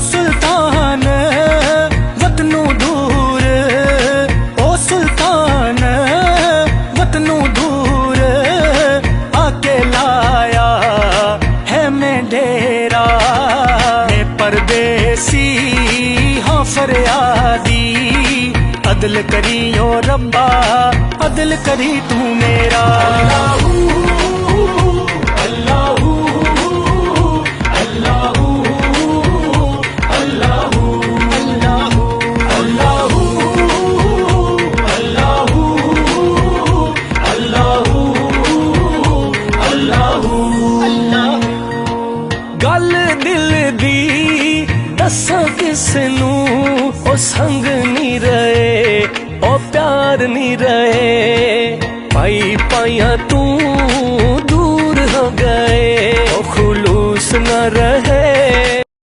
सुल्तान वतनू दूर, ओ सुल्तान वतनू दूर, आके लाया है मैं डेरा। मैं परदेसी हाँ फरियादी, अदल करी ओ रब्बा, अदल करी तू मेरा। गल दिल दी दसा किसनू, ओ संग नी रहे, ओ प्यार नी रहे, पाई पाइया तू दूर हो गए, ओ खुलूस न रहे।